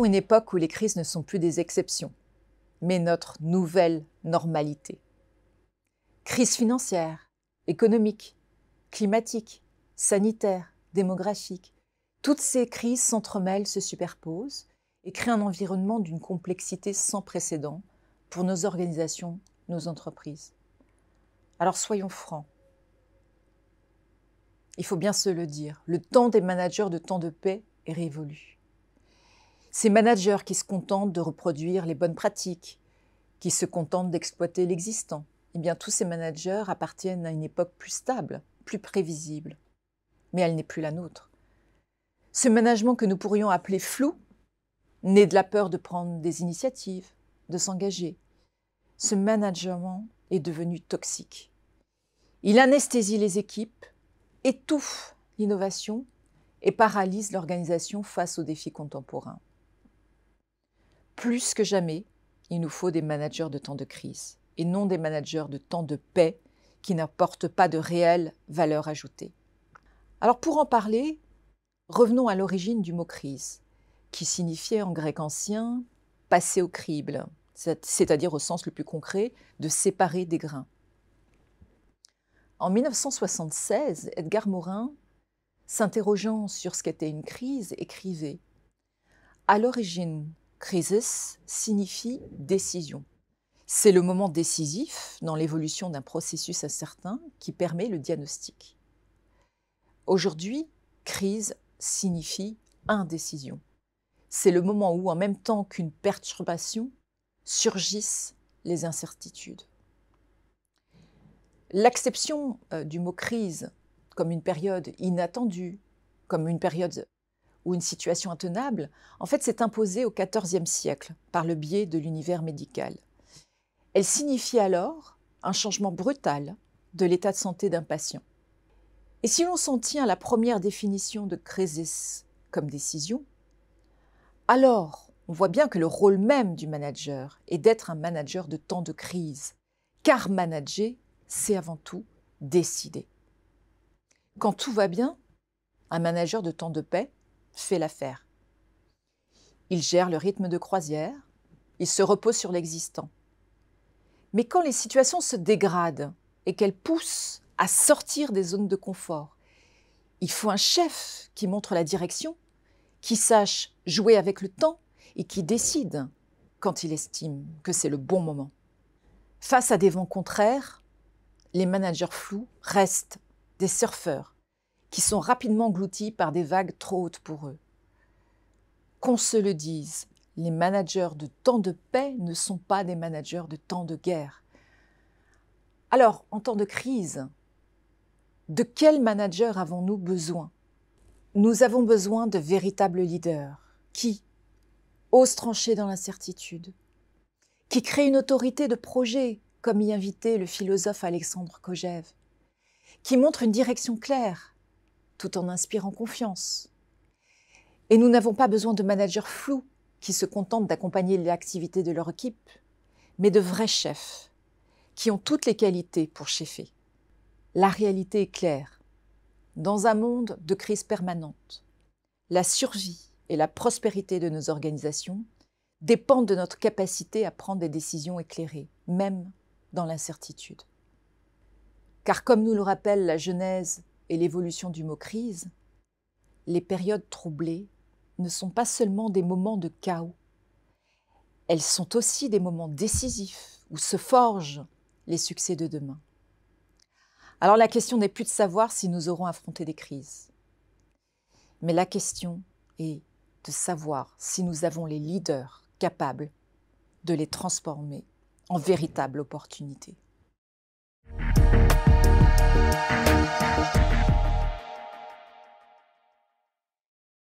une époque où les crises ne sont plus des exceptions, mais notre nouvelle normalité. Crise financière, économique, climatique, sanitaire, démographique. Toutes ces crises s'entremêlent, se superposent et créent un environnement d'une complexité sans précédent pour nos organisations, nos entreprises. Alors soyons francs. Il faut bien se le dire, le temps des managers de temps de paix est révolu. Ces managers qui se contentent de reproduire les bonnes pratiques, qui se contentent d'exploiter l'existant, eh bien tous ces managers appartiennent à une époque plus stable, plus prévisible. Mais elle n'est plus la nôtre. Ce management que nous pourrions appeler flou, né de la peur de prendre des initiatives, de s'engager, ce management est devenu toxique. Il anesthésie les équipes, étouffe l'innovation et paralyse l'organisation face aux défis contemporains. Plus que jamais, il nous faut des managers de temps de crise et non des managers de temps de paix qui n'apportent pas de réelle valeur ajoutée. Alors pour en parler, revenons à l'origine du mot crise, qui signifiait en grec ancien « passer au crible », c'est-à-dire au sens le plus concret de séparer des grains. En 1976, Edgar Morin, s'interrogeant sur ce qu'était une crise, écrivait « À l'origine, crisis signifie décision. C'est le moment décisif dans l'évolution d'un processus incertain qui permet le diagnostic. Aujourd'hui, crise signifie indécision. C'est le moment où, en même temps qu'une perturbation, surgissent les incertitudes. » L'acception du mot crise comme une période inattendue, comme une période ou une situation intenable, en fait, s'est imposée au XIVe siècle par le biais de l'univers médical. Elle signifie alors un changement brutal de l'état de santé d'un patient. Et si l'on s'en tient à la première définition de crisis comme décision, alors on voit bien que le rôle même du manager est d'être un manager de temps de crise, car manager, c'est avant tout décider. Quand tout va bien, un manager de temps de paix fait l'affaire. Il gère le rythme de croisière, il se repose sur l'existant. Mais quand les situations se dégradent et qu'elles poussent à sortir des zones de confort, il faut un chef qui montre la direction, qui sache jouer avec le temps et qui décide quand il estime que c'est le bon moment. Face à des vents contraires, les managers flous restent des surfeurs qui sont rapidement engloutis par des vagues trop hautes pour eux. Qu'on se le dise, les managers de temps de paix ne sont pas des managers de temps de guerre. Alors, en temps de crise, de quel manager avons-nous besoin ? Nous avons besoin de véritables leaders qui osent trancher dans l'incertitude, qui créent une autorité de projet, comme y invitait le philosophe Alexandre Kojève, qui montrent une direction claire, tout en inspirant confiance. Et nous n'avons pas besoin de managers flous qui se contentent d'accompagner l'activité de leur équipe, mais de vrais chefs qui ont toutes les qualités pour chefer. La réalité est claire. Dans un monde de crise permanente, la survie et la prospérité de nos organisations dépendent de notre capacité à prendre des décisions éclairées, même dans l'incertitude. Car comme nous le rappelle la genèse et l'évolution du mot crise, les périodes troublées ne sont pas seulement des moments de chaos, elles sont aussi des moments décisifs où se forgent les succès de demain. Alors la question n'est plus de savoir si nous aurons affronté des crises, mais la question est de savoir si nous avons les leaders capables de les transformer en véritables opportunités.